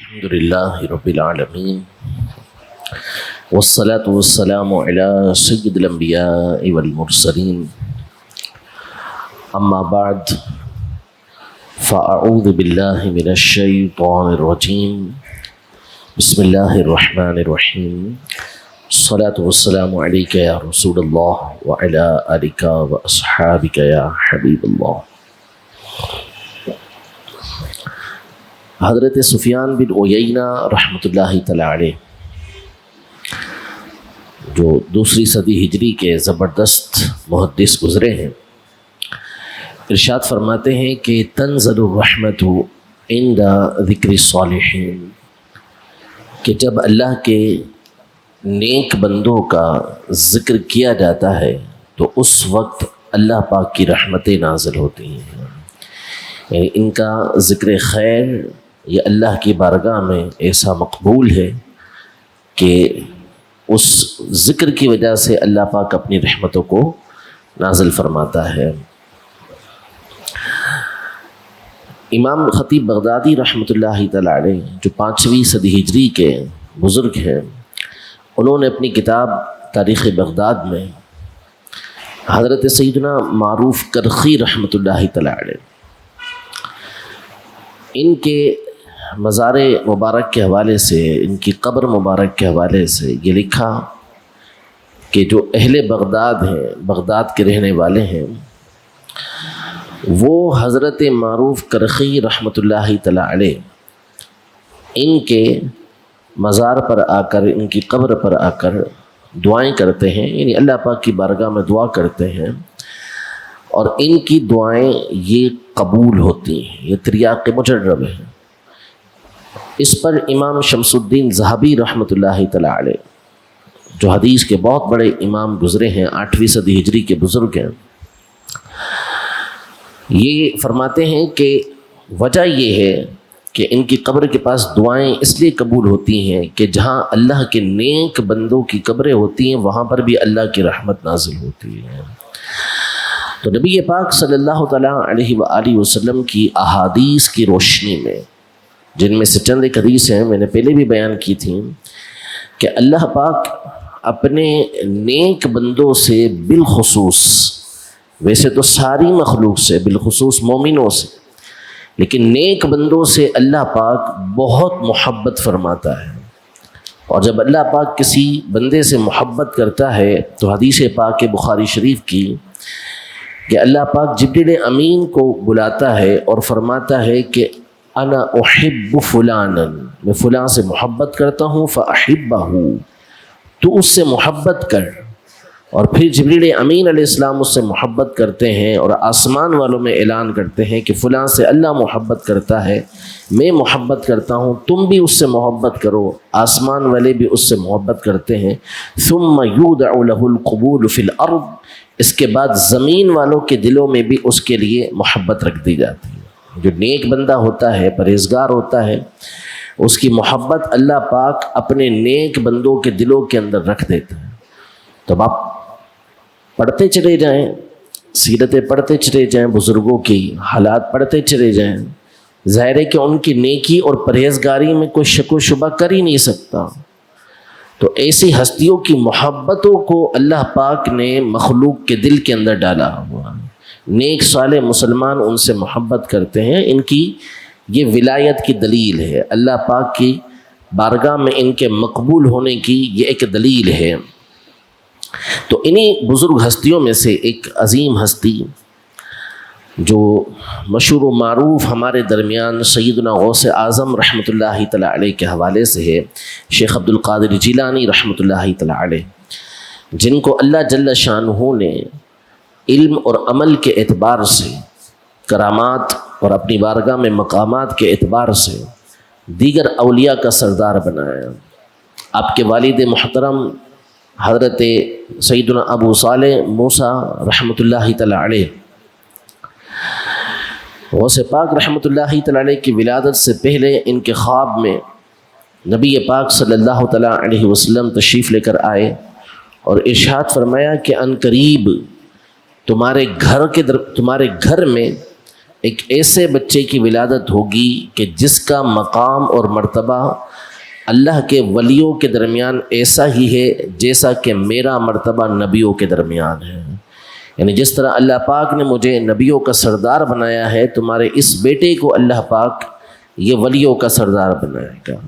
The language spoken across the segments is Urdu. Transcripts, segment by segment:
الحمد لله رب العالمين والصلاة والسلام على سيد الأنبياء والمرسلين أما بعد فأعوذ بالله من الشيطان الرجيم بسم الله الرحمن الرحيم الصلاة والسلام عليك يا رسول الله وعلى آلك وأصحابك يا حبيب الله. حضرت سفیان بن عیینہ رحمۃ اللہ تعالی علیہ جو دوسری صدی ہجری کے زبردست محدث گزرے ہیں، ارشاد فرماتے ہیں کہ تنزل الرحمت عند ذکر الصالحین، کہ جب اللہ کے نیک بندوں کا ذکر کیا جاتا ہے تو اس وقت اللہ پاک کی رحمتیں نازل ہوتی ہیں، یعنی ان کا ذکر خیر یہ اللہ کی بارگاہ میں ایسا مقبول ہے کہ اس ذکر کی وجہ سے اللہ پاک اپنی رحمتوں کو نازل فرماتا ہے۔ امام خطیب بغدادی رحمۃ اللہ تعالی علیہ جو 5ویں صدی ہجری کے بزرگ ہیں، انہوں نے اپنی کتاب تاریخ بغداد میں حضرت سیدنا معروف کرخی رحمۃ اللہ تعالی علیہ ان کے مزار مبارک کے حوالے سے، ان کی قبر مبارک کے حوالے سے یہ لکھا کہ جو اہل بغداد ہیں، بغداد کے رہنے والے ہیں، وہ حضرت معروف کرخی رحمۃ اللہ تعالی علیہ ان کے مزار پر آ کر، ان کی قبر پر آ کر دعائیں کرتے ہیں، یعنی اللہ پاک کی بارگاہ میں دعا کرتے ہیں، اور ان کی دعائیں یہ قبول ہوتی ہیں، یہ تریاق مجرب ہے۔ اس پر امام شمس الدین ذہبی رحمۃ اللہ تعالی علیہ جو حدیث کے بہت بڑے امام گزرے ہیں، 8ویں صدی ہجری کے بزرگ ہیں، یہ فرماتے ہیں کہ وجہ یہ ہے کہ ان کی قبر کے پاس دعائیں اس لیے قبول ہوتی ہیں کہ جہاں اللہ کے نیک بندوں کی قبریں ہوتی ہیں وہاں پر بھی اللہ کی رحمت نازل ہوتی ہے۔ تو نبی پاک صلی اللہ تعالیٰ علیہ وآلہ وسلم کی احادیث کی روشنی میں، جن میں سے چند ایک حدیث ہیں، میں نے پہلے بھی بیان کی تھی کہ اللہ پاک اپنے نیک بندوں سے بالخصوص، ویسے تو ساری مخلوق سے، بالخصوص مومنوں سے، لیکن نیک بندوں سے اللہ پاک بہت محبت فرماتا ہے، اور جب اللہ پاک کسی بندے سے محبت کرتا ہے تو حدیث پاک بخاری شریف کی کہ اللہ پاک جبریل امین کو بلاتا ہے اور فرماتا ہے کہ انا احب فلانا، میں فلاں سے محبت کرتا ہوں، فاحبہ، تو اس سے محبت کر۔ اور پھر جبریل امین علیہ السلام اس سے محبت کرتے ہیں اور آسمان والوں میں اعلان کرتے ہیں کہ فلاں سے اللہ محبت کرتا ہے، میں محبت کرتا ہوں، تم بھی اس سے محبت کرو۔ آسمان والے بھی اس سے محبت کرتے ہیں۔ ثم یودع له القبول فی الارض، اس کے بعد زمین والوں کے دلوں میں بھی اس کے لیے محبت رکھ دی جاتی ہے۔ جو نیک بندہ ہوتا ہے، پرہیزگار ہوتا ہے، اس کی محبت اللہ پاک اپنے نیک بندوں کے دلوں کے اندر رکھ دیتا ہے۔ تو آپ پڑھتے چلے جائیں، سیرتیں پڑھتے چلے جائیں، بزرگوں کی حالات پڑھتے چلے جائیں، ظاہر ہے کہ ان کی نیکی اور پرہیزگاری میں کوئی شک و شبہ کر ہی نہیں سکتا۔ تو ایسی ہستیوں کی محبتوں کو اللہ پاک نے مخلوق کے دل کے اندر ڈالا ہوا، نیک صالح مسلمان ان سے محبت کرتے ہیں، ان کی یہ ولایت کی دلیل ہے، اللہ پاک کی بارگاہ میں ان کے مقبول ہونے کی یہ ایک دلیل ہے۔ تو انہی بزرگ ہستیوں میں سے ایک عظیم ہستی جو مشہور و معروف ہمارے درمیان سیدنا غوث اعظم رحمۃ اللہ تعالی علیہ کے حوالے سے ہے، شیخ عبد القادر جیلانی رحمۃ اللہ تعالی علیہ، جن کو اللہ جل شانہ نے علم اور عمل کے اعتبار سے، کرامات اور اپنی بارگاہ میں مقامات کے اعتبار سے دیگر اولیاء کا سردار بنایا۔ آپ کے والد محترم حضرت سیدنا ابو صالح موسیٰ رحمۃ اللہ تعالی علیہ، غوث پاک رحمۃ اللہ تعالی علیہ کی ولادت سے پہلے ان کے خواب میں نبی پاک صلی اللہ تعالیٰ علیہ وسلم تشریف لے کر آئے اور ارشاد فرمایا کہ ان قریب تمہارے گھر میں ایک ایسے بچے کی ولادت ہوگی کہ جس کا مقام اور مرتبہ اللہ کے ولیوں کے درمیان ایسا ہی ہے جیسا کہ میرا مرتبہ نبیوں کے درمیان ہے. یعنی جس طرح اللہ پاک نے مجھے نبیوں کا سردار بنایا ہے، تمہارے اس بیٹے کو اللہ پاک یہ ولیوں کا سردار بنائے گا.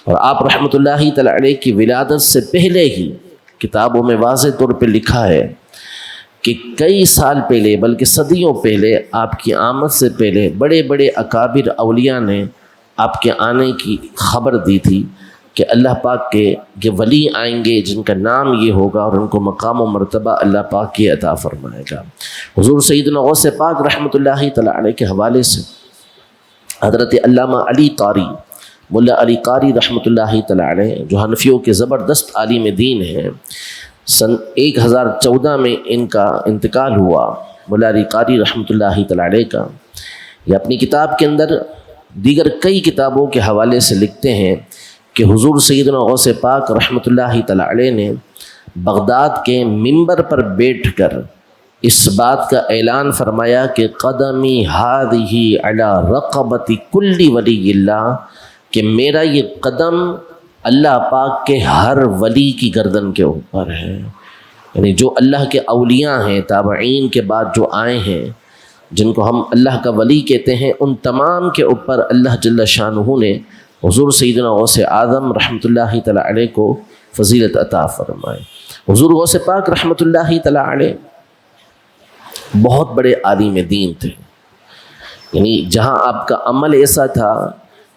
اور آپ رحمۃ اللہ تعالی علیہ کی ولادت سے پہلے ہی کتابوں میں واضح طور پہ لکھا ہے کہ کئی سال پہلے، بلکہ صدیوں پہلے، آپ کی آمد سے پہلے بڑے بڑے اکابر اولیاء نے آپ کے آنے کی خبر دی تھی کہ اللہ پاک کے یہ ولی آئیں گے جن کا نام یہ ہوگا اور ان کو مقام و مرتبہ اللہ پاک کی عطا فرمائے گا. حضور سیدنا غوث پاک رحمۃ اللہ تعالی علیہ کے حوالے سے حضرت علامہ علی قاری، ملا علی قاری رحمۃ اللہ تعالی علیہ، جو حنفیوں کے زبردست عالم دین ہیں، سن 1014 میں ان کا انتقال ہوا. ملا علی قاری رحمۃ اللہ تعالی علیہ کا یہ اپنی کتاب کے اندر دیگر کئی کتابوں کے حوالے سے لکھتے ہیں کہ حضور سیدنا غوث پاک رحمۃ اللہ تعالی علیہ نے بغداد کے منبر پر بیٹھ کر اس بات کا اعلان فرمایا کہ قدمی ہذہ علی رقبۃ کل ولی اللہ، کہ میرا یہ قدم اللہ پاک کے ہر ولی کی گردن کے اوپر ہے. یعنی جو اللہ کے اولیاء ہیں، تابعین کے بعد جو آئے ہیں، جن کو ہم اللہ کا ولی کہتے ہیں، ان تمام کے اوپر اللہ جل شانہ نے حضور سیدنا غوث اعظم رحمۃ اللہ تعالی علیہ کو فضیلت عطا فرمائے. حضور غوث پاک رحمۃ اللہ تعالی علیہ بہت بڑے عالم دین تھے. یعنی جہاں آپ کا عمل ایسا تھا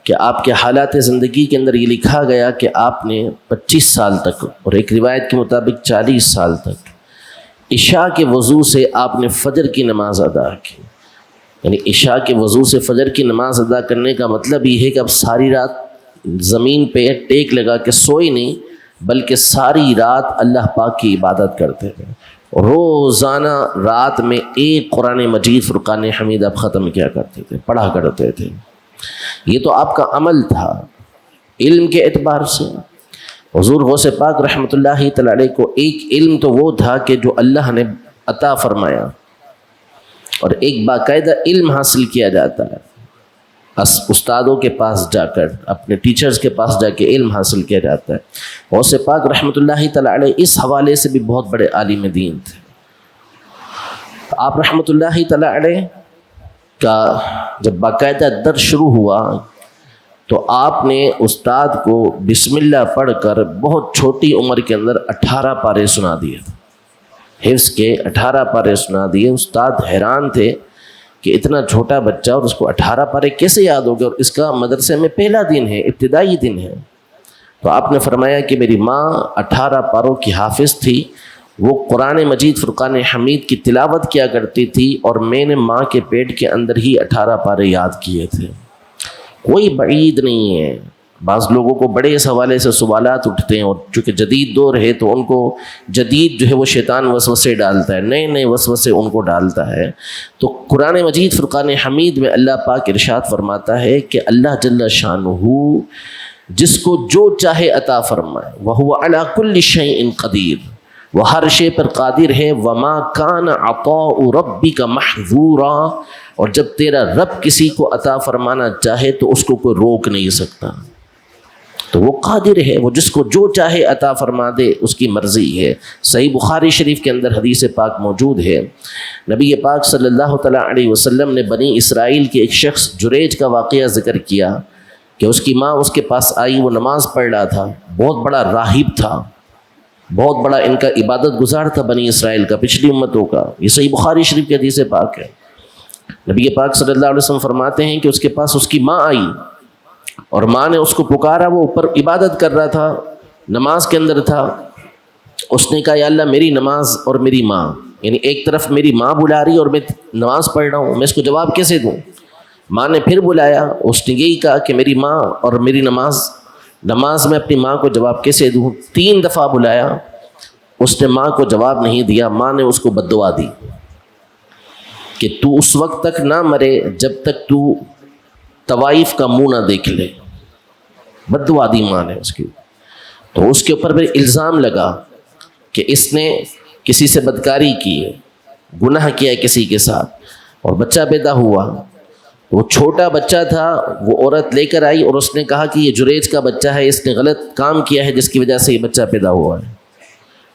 کہ آپ کے حالات زندگی کے اندر یہ لکھا گیا کہ آپ نے 25 سال تک، اور ایک روایت کے مطابق 40 سال تک، عشاء کے وضو سے آپ نے فجر کی نماز ادا کی. یعنی عشاء کے وضو سے فجر کی نماز ادا کرنے کا مطلب یہ ہے کہ اب ساری رات زمین پہ ٹیک لگا کے سوئی نہیں، بلکہ ساری رات اللہ پاک کی عبادت کرتے تھے. روزانہ رات میں ایک قرآن مجید فرقان حمید آپ ختم کیا کرتے تھے، پڑھا کرتے تھے. یہ تو آپ کا عمل تھا. علم کے اعتبار سے حضور غوث پاک رحمۃ اللہ تعالی علیہ کو ایک علم تو وہ تھا کہ جو اللہ نے عطا فرمایا، اور ایک باقاعدہ علم حاصل کیا جاتا ہے استادوں کے پاس جا کر، اپنے ٹیچرز کے پاس جا کے علم حاصل کیا جاتا ہے. غوث پاک رحمۃ اللہ تعالی علیہ اس حوالے سے بھی بہت بڑے عالم دین تھے. آپ رحمۃ اللہ تعالی علیہ کا جب باقاعدہ درس شروع ہوا تو آپ نے استاد کو بسم اللہ پڑھ کر بہت چھوٹی عمر کے اندر 18 پارے سنا دیے تھے. حفظ کے 18 پارے سنا دیے. استاد حیران تھے کہ اتنا چھوٹا بچہ اور اس کو 18 پارے کیسے یاد ہو گئے، اور اس کا مدرسے میں پہلا دن ہے، ابتدائی دن ہے. تو آپ نے فرمایا کہ میری ماں 18 پاروں کی حافظ تھی، وہ قرآن مجید فرقان حمید کی تلاوت کیا کرتی تھی، اور میں نے ماں کے پیٹ کے اندر ہی 18 پارے یاد کیے تھے. کوئی بعید نہیں ہے. بعض لوگوں کو بڑے اس حوالے سے سوالات اٹھتے ہیں، اور چونکہ جدید دور ہے تو ان کو جدید جو ہے وہ شیطان وسوسے ڈالتا ہے، نئے نئے وسوسے ان کو ڈالتا ہے. تو قرآن مجید فرقان حمید میں اللہ پاک ارشاد فرماتا ہے کہ اللہ جل شانہ جس کو جو چاہے عطا فرمائے، وَهُوَ عَلَىٰ كُلِّ شَيْءٍ قَدِيرٌ، وہ ہر شے پر قادر ہے. وَمَا كَانَ عَطَاءُ رَبِّكَ مَحْظُورًا، اور جب تیرا رب کسی کو عطا فرمانا چاہے تو اس کو کوئی روک نہیں سکتا. تو وہ قادر ہے، وہ جس کو جو چاہے عطا فرما دے، اس کی مرضی ہے. صحیح بخاری شریف کے اندر حدیث پاک موجود ہے. نبی پاک صلی اللہ تعالیٰ علیہ وسلم نے بنی اسرائیل کے ایک شخص جریج کا واقعہ ذکر کیا کہ اس کی ماں اس کے پاس آئی، وہ نماز پڑھ رہا تھا. بہت بڑا راہب تھا، بہت بڑا ان کا عبادت گزار تھا بنی اسرائیل کا، پچھلی امتوں کا. یہ صحیح بخاری شریف کی حدیث پاک ہے. نبی پاک صلی اللہ علیہ وسلم فرماتے ہیں کہ اس کے پاس اس کی ماں آئی، اور ماں نے اس کو پکارا. وہ اوپر عبادت کر رہا تھا، نماز کے اندر تھا. اس نے کہا یا اللہ میری نماز اور میری ماں، یعنی ایک طرف میری ماں بلا رہی اور میں نماز پڑھ رہا ہوں، میں اس کو جواب کیسے دوں؟ ماں نے پھر بلایا، اس نے یہی کہا کہ میری ماں اور میری نماز میں اپنی ماں کو جواب کیسے دوں؟ 3 دفعہ بلایا، اس نے ماں کو جواب نہیں دیا. ماں نے اس کو بد دعا دی کہ تو اس وقت تک نہ مرے جب تک تو طوائف کا منہ نہ دیکھ لے. بد دعا دی ماں نے اس کی. تو اس کے اوپر پھر الزام لگا کہ اس نے کسی سے بدکاری کی ہے، گناہ کیا ہے کسی کے ساتھ. اور بچہ پیدا ہوا وہ چھوٹا بچہ تھا، وہ عورت لے کر آئی اور اس نے کہا کہ یہ جریج کا بچہ ہے، اس نے غلط کام کیا ہے جس کی وجہ سے یہ بچہ پیدا ہوا ہے۔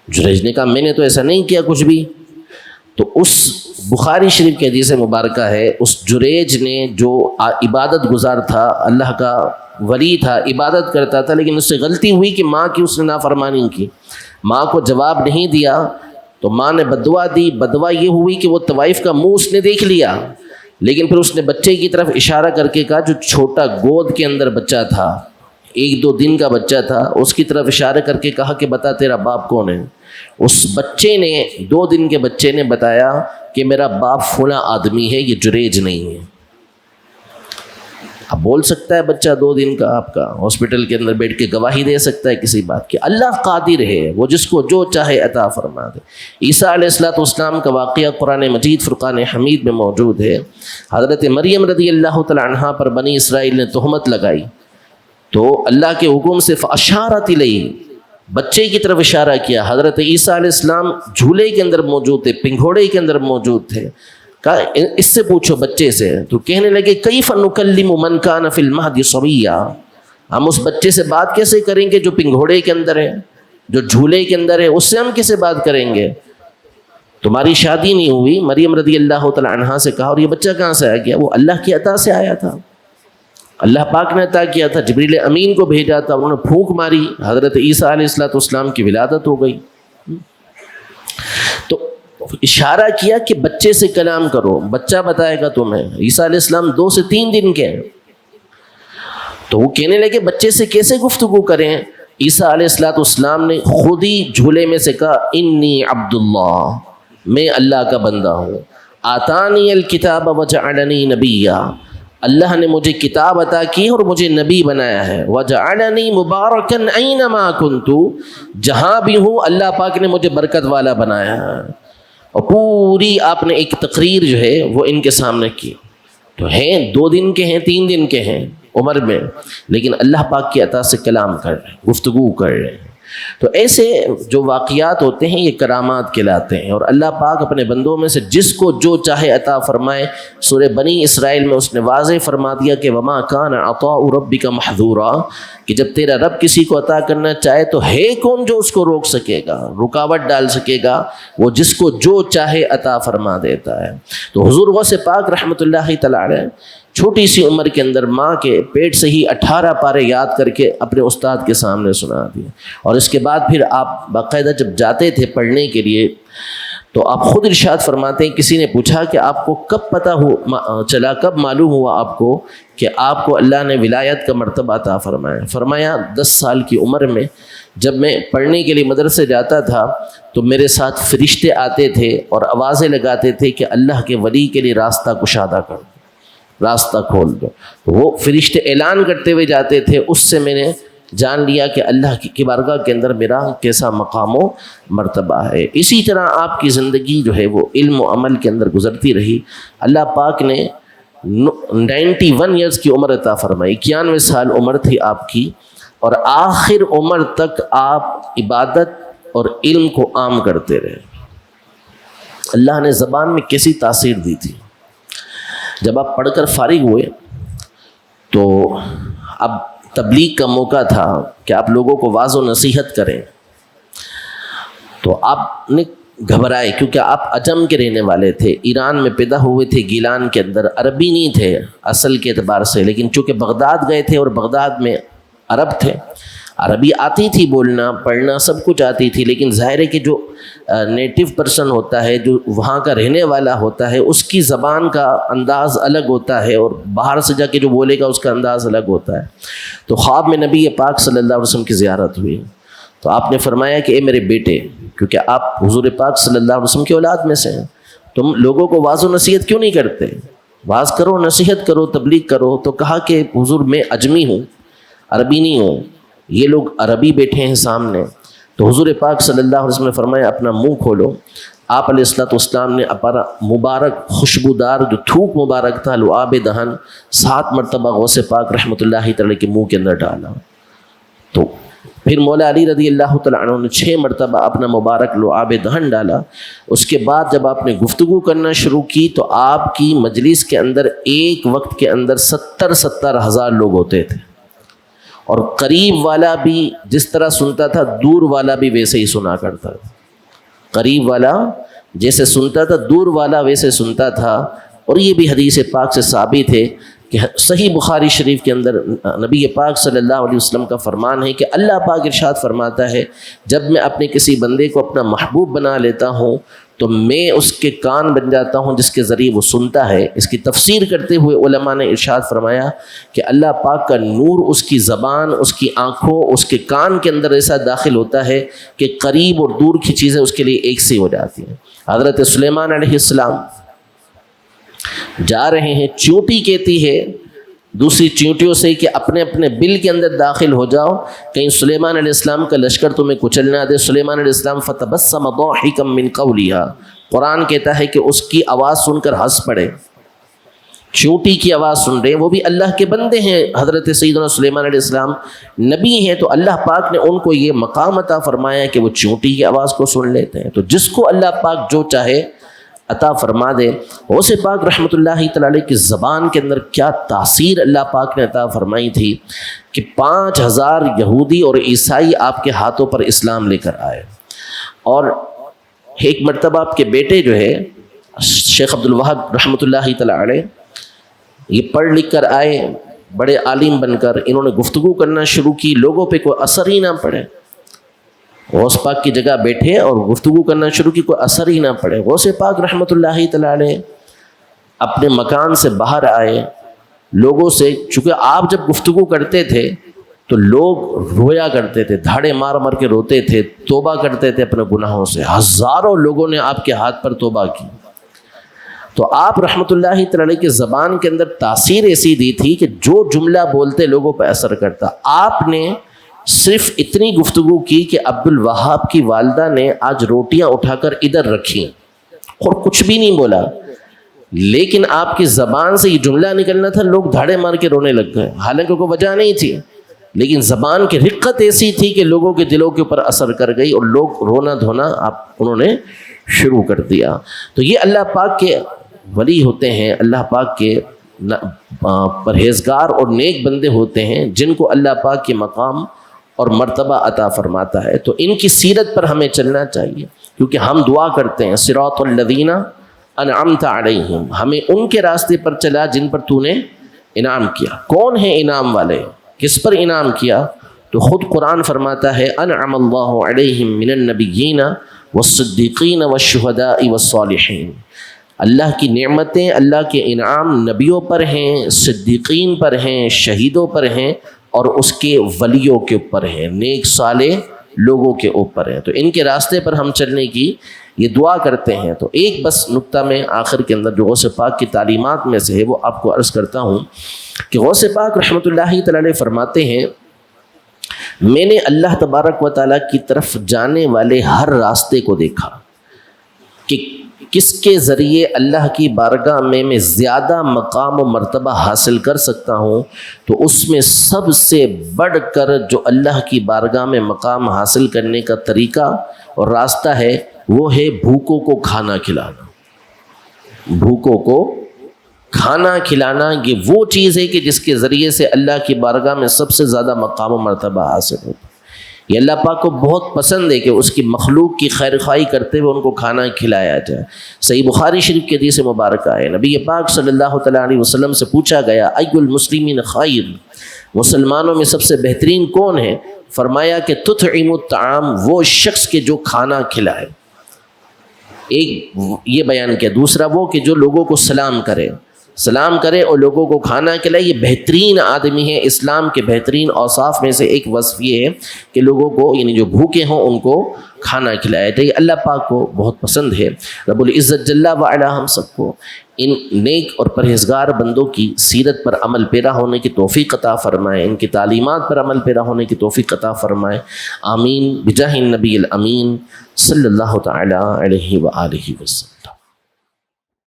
جریج نے کہا میں نے تو ایسا نہیں کیا کچھ بھی۔ تو اس بخاری شریف کے حدیث مبارکہ ہے، اس جریج نے جو عبادت گزار تھا، اللہ کا ولی تھا، عبادت کرتا تھا، لیکن اس سے غلطی ہوئی کہ ماں کی اس نے نافرمانی کی، ماں کو جواب نہیں دیا تو ماں نے بددعا دی۔ بددعا یہ ہوئی کہ وہ طوائف کا منہ اس نے دیکھ لیا، لیکن پھر اس نے بچے کی طرف اشارہ کر کے کہا، جو چھوٹا گود کے اندر بچہ تھا، 1-2 دن کا بچہ تھا، اس کی طرف اشارہ کر کے کہا کہ بتا تیرا باپ کون ہے۔ اس بچے نے، 2 دن کے بچے نے بتایا کہ میرا باپ فلاں آدمی ہے، یہ جریج نہیں ہے۔ اب بول سکتا ہے بچہ 2 دن کا آپ کا، ہاسپٹل کے اندر بیٹھ کے گواہی دے سکتا ہے کسی بات کی۔ اللہ قادر ہے، وہ جس کو جو چاہے عطا فرما دے۔ عیسیٰ علیہ السلام کا واقعہ قرآن مجید فرقان حمید میں موجود ہے۔ حضرت مریم رضی اللہ تعالی عنہا پر بنی اسرائیل نے تہمت لگائی تو اللہ کے حکم سے فاشارت الیہ، بچے کی طرف اشارہ کیا۔ حضرت عیسیٰ علیہ السلام جھولے کے اندر موجود تھے، پنگھوڑے کے اندر موجود تھے۔ کہا اس سے پوچھو بچے سے، تو کہنے لگے کیف نکلم من کان فی المہد صبیا، ہم اس بچے سے بات کیسے کریں گے جو پنگھوڑے کے اندر ہے، جو جھولے کے اندر ہے، اس سے ہم کیسے بات کریں گے؟ تمہاری شادی نہیں ہوئی۔ مریم رضی اللہ تعالی عنہا سے کہا اور یہ بچہ کہاں سے آ گیا؟ وہ اللہ کی عطا سے آیا تھا، اللہ پاک نے عطا کیا تھا، جبریل امین کو بھیجا تھا، انہوں نے پھونک ماری، حضرت عیسیٰ علیہ السلام کی ولادت ہو گئی۔ تو اشارہ کیا کہ بچے سے کلام کرو، بچہ بتائے گا تمہیں۔ عیسیٰ علیہ السلام 2 سے 3 دن کے ہیں، تو وہ کہنے لگے بچے سے کیسے گفتگو کریں؟ عیسیٰ علیہ السلام نے خود ہی جھولے میں سے کہا انی عبداللہ، میں اللہ کا بندہ ہوں، آتانی الکتاب وجعلنی نبیا، اللہ نے مجھے کتاب عطا کی اور مجھے نبی بنایا ہے، وجعلنی مبارکا اینما کنت، جہاں بھی ہوں اللہ پاک نے مجھے برکت والا بنایا ہے۔ اور پوری آپ نے ایک تقریر جو ہے وہ ان کے سامنے کی۔ تو ہیں 2 دن کے ہیں، 3 دن کے ہیں عمر میں، لیکن اللہ پاک کی عطا سے کلام کر رہے ہیں، گفتگو کر رہے ہیں۔ تو ایسے جو واقعات ہوتے ہیں یہ کرامات کہلاتے ہیں، اور اللہ پاک اپنے بندوں میں سے جس کو جو چاہے عطا فرمائے۔ سورہ بنی اسرائیل میں اس نے واضح فرما دیا کہ وما کان عطاء ربک محظورا، کہ جب تیرا رب کسی کو عطا کرنا چاہے تو ہے کون جو اس کو روک سکے گا، رکاوٹ ڈال سکے گا؟ وہ جس کو جو چاہے عطا فرما دیتا ہے۔ تو حضور غوث پاک رحمۃ اللہ تعالی علیہ چھوٹی سی عمر کے اندر ماں کے پیٹ سے ہی 18 پارے یاد کر کے اپنے استاد کے سامنے سنا دیے، اور اس کے بعد پھر آپ باقاعدہ جب جاتے تھے پڑھنے کے لیے تو آپ خود ارشاد فرماتے ہیں، کسی نے پوچھا کہ آپ کو کب پتہ چلا، کب معلوم ہوا آپ کو کہ آپ کو اللہ نے ولایت کا مرتبہ عطا فرمایا؟ فرمایا 10 سال کی عمر میں جب میں پڑھنے کے لیے مدرسے جاتا تھا تو میرے ساتھ فرشتے آتے تھے اور آوازیں لگاتے تھے کہ اللہ کے ولی کے لیے راستہ کشادہ کر دو، راستہ کھول دو۔ تو وہ فرشتے اعلان کرتے ہوئے جاتے تھے، اس سے میں نے جان لیا کہ اللہ کی بارگاہ کے اندر میرا کیسا مقام و مرتبہ ہے۔ اسی طرح آپ کی زندگی جو ہے وہ علم و عمل کے اندر گزرتی رہی۔ اللہ پاک نے 91 ایئرز کی عمر عطا فرمائی، 91 سال عمر تھی آپ کی، اور آخر عمر تک آپ عبادت اور علم کو عام کرتے رہے۔ اللہ نے زبان میں کیسی تاثیر دی تھی۔ جب آپ پڑھ کر فارغ ہوئے تو اب تبلیغ کا موقع تھا کہ آپ لوگوں کو واعظ و نصیحت کریں، تو آپ نے گھبرائے کیونکہ آپ عجم کے رہنے والے تھے، ایران میں پیدا ہوئے تھے، گیلان کے اندر، عربی نہیں تھے اصل کے اعتبار سے، لیکن چونکہ بغداد گئے تھے اور بغداد میں عرب تھے، عربی آتی تھی، بولنا پڑھنا سب کچھ آتی تھی، لیکن ظاہر ہے کہ جو نیٹو پرسن ہوتا ہے، جو وہاں کا رہنے والا ہوتا ہے، اس کی زبان کا انداز الگ ہوتا ہے، اور باہر سے جا کے جو بولے گا اس کا انداز الگ ہوتا ہے۔ تو خواب میں نبی پاک صلی اللہ علیہ وسلم کی زیارت ہوئی، تو آپ نے فرمایا کہ اے میرے بیٹے، کیونکہ آپ حضور پاک صلی اللہ علیہ وسلم کی اولاد میں سے ہیں، تم لوگوں کو واعظ و نصیحت کیوں نہیں کرتے؟ واعظ کرو، نصیحت کرو، تبلیغ کرو۔ تو کہا کہ حضور میں اجمی ہوں، عربی نہیں ہوں، یہ لوگ عربی بیٹھے ہیں سامنے۔ تو حضور پاک صلی اللہ علیہ وسلم نے فرمایا اپنا منہ کھولو۔ آپ علیہ السلام نے اپنا مبارک خوشبودار جو تھوک مبارک تھا، لعاب دہن، 7 مرتبہ غوث پاک رحمۃ اللہ تعالی کے منہ کے اندر ڈالا۔ تو پھر مولا علی رضی اللہ تعالیٰ عنہ نے 6 مرتبہ اپنا مبارک لعاب دہن ڈالا. اس کے بعد جب آپ نے گفتگو کرنا شروع کی تو آپ کی مجلس کے اندر ایک وقت کے اندر 70 ہزار لوگ ہوتے تھے، اور قریب والا بھی جس طرح سنتا تھا دور والا بھی ویسے ہی سنا کرتا تھا. قریب والا جیسے سنتا تھا دور والا ویسے سنتا تھا. اور یہ بھی حدیث پاک سے ثابت ہے کہ صحیح بخاری شریف کے اندر نبی پاک صلی اللہ علیہ وسلم کا فرمان ہے کہ اللہ پاک ارشاد فرماتا ہے جب میں اپنے کسی بندے کو اپنا محبوب بنا لیتا ہوں تو میں اس کے کان بن جاتا ہوں جس کے ذریعے وہ سنتا ہے. اس کی تفسیر کرتے ہوئے علماء نے ارشاد فرمایا کہ اللہ پاک کا نور اس کی زبان، اس کی آنکھوں، اس کے کان کے اندر ایسا داخل ہوتا ہے کہ قریب اور دور کی چیزیں اس کے لیے ایک سی ہو جاتی ہیں. حضرت سلیمان علیہ السلام جا رہے ہیں، چیونٹی کہتی ہے دوسری چیونٹیوں سے کہ اپنے اپنے بل کے اندر داخل ہو جاؤ، کہیں سلیمان علیہ السلام کا لشکر تمہیں کچل نہ دے. سلیمان علیہ السلام فتبسم ضاحکا من قولها، قرآن کہتا ہے کہ اس کی آواز سن کر ہنس پڑے. چیونٹی کی آواز سن رہے ہیں، وہ بھی اللہ کے بندے ہیں. حضرت سیدنا سلیمان علیہ السلام نبی ہیں تو اللہ پاک نے ان کو یہ مقام عطا فرمایا کہ وہ چیونٹی کی آواز کو سن لیتے ہیں. تو جس کو اللہ پاک جو چاہے عطا فرما دے. غوث پاک رحمۃ اللہ تعالی کی زبان کے اندر کیا تاثیر اللہ پاک نے عطا فرمائی تھی کہ 5000 یہودی اور عیسائی آپ کے ہاتھوں پر اسلام لے کر آئے. اور ایک مرتبہ آپ کے بیٹے جو ہے شیخ عبد الوہاب رحمۃ اللہ تعالی علیہ، یہ پڑھ لکھ کر آئے بڑے عالم بن کر، انہوں نے گفتگو کرنا شروع کی، لوگوں پہ کوئی اثر ہی نہ پڑے. غوث پاک کی جگہ بیٹھے اور گفتگو کرنا شروع کی، کوئی اثر ہی نہ پڑے. غوث پاک رحمۃ اللہ تعالی علیہ اپنے مکان سے باہر آئے، لوگوں سے، چونکہ آپ جب گفتگو کرتے تھے تو لوگ رویا کرتے تھے، دھاڑے مار مار کے روتے تھے، توبہ کرتے تھے اپنے گناہوں سے. ہزاروں لوگوں نے آپ کے ہاتھ پر توبہ کی. تو آپ رحمۃ اللہ تعالی کی زبان کے اندر تاثیر ایسی دی تھی کہ جو جملہ بولتے لوگوں پہ اثر کرتا. آپ نے صرف اتنی گفتگو کی کہ عبد الوہاب کی والدہ نے آج روٹیاں اٹھا کر ادھر رکھی اور کچھ بھی نہیں بولا، لیکن آپ کی زبان سے یہ جملہ نکلنا تھا، لوگ دھاڑے مار کے رونے لگ گئے، حالانکہ کوئی وجہ نہیں تھی، لیکن زبان کی رقت ایسی تھی کہ لوگوں کے دلوں کے اوپر اثر کر گئی اور لوگ رونا دھونا انہوں نے شروع کر دیا. تو یہ اللہ پاک کے ولی ہوتے ہیں، اللہ پاک کے پرہیزگار اور نیک بندے ہوتے ہیں جن کو اللہ پاک کے مقام اور مرتبہ عطا فرماتا ہے. تو ان کی سیرت پر ہمیں چلنا چاہیے، کیونکہ ہم دعا کرتے ہیں صراط الذین انعمت علیہم، ہمیں ان کے راستے پر چلا جن پر تو نے انعام کیا. کون ہیں انعام والے؟ کس پر انعام کیا؟ تو خود قرآن فرماتا ہے انعم اللہ علیہم من النبیین والصدیقین والشہداء والصالحین. اللہ کی نعمتیں، اللہ کے انعام نبیوں پر ہیں، صدیقین پر ہیں، شہیدوں پر ہیں اور اس کے ولیوں کے اوپر ہیں، نیک صالح لوگوں کے اوپر ہیں. تو ان کے راستے پر ہم چلنے کی یہ دعا کرتے ہیں. تو ایک بس نقطہ میں آخر کے اندر جو غوث پاک کی تعلیمات میں سے ہے وہ آپ کو عرض کرتا ہوں کہ غوث پاک رحمۃ اللہ تعالی فرماتے ہیں میں نے اللہ تبارک و تعالیٰ کی طرف جانے والے ہر راستے کو دیکھا کہ کس کے ذریعے اللہ کی بارگاہ میں زیادہ مقام و مرتبہ حاصل کر سکتا ہوں. تو اس میں سب سے بڑھ کر جو اللہ کی بارگاہ میں مقام حاصل کرنے کا طریقہ اور راستہ ہے وہ ہے بھوکوں کو کھانا کھلانا. بھوکوں کو کھانا کھلانا یہ وہ چیز ہے کہ جس کے ذریعے سے اللہ کی بارگاہ میں سب سے زیادہ مقام و مرتبہ حاصل ہوتا ہے. یہ اللہ پاک کو بہت پسند ہے کہ اس کی مخلوق کی خیر خواہی کرتے ہوئے ان کو کھانا کھلایا جائے. صحیح بخاری شریف کے حدیث مبارکہ ہے، نبی پاک صلی اللہ تعالیٰ علیہ وسلم سے پوچھا گیا ای المسلمین خیر، مسلمانوں میں سب سے بہترین کون ہے؟ فرمایا کہ تطعم الطعام، وہ شخص کے جو کھانا کھلائے. ایک یہ بیان کیا. دوسرا وہ کہ جو لوگوں کو سلام کرے اور لوگوں کو کھانا کھلائے. یہ بہترین آدمی ہے. اسلام کے بہترین اوصاف میں سے ایک وصف یہ ہے کہ لوگوں کو یعنی جو بھوکے ہوں ان کو کھانا کھلایا جائے. اللہ پاک کو بہت پسند ہے. رب العزت جل وعلا ہم سب کو ان نیک اور پرہیزگار بندوں کی سیرت پر عمل پیرا ہونے کی توفیق عطا فرمائے، ان کی تعلیمات پر عمل پیرا ہونے کی توفیق عطا فرمائے. آمین بجاہ النبی الامین صلی اللہ تعالی علیہ وآلہ وسلم.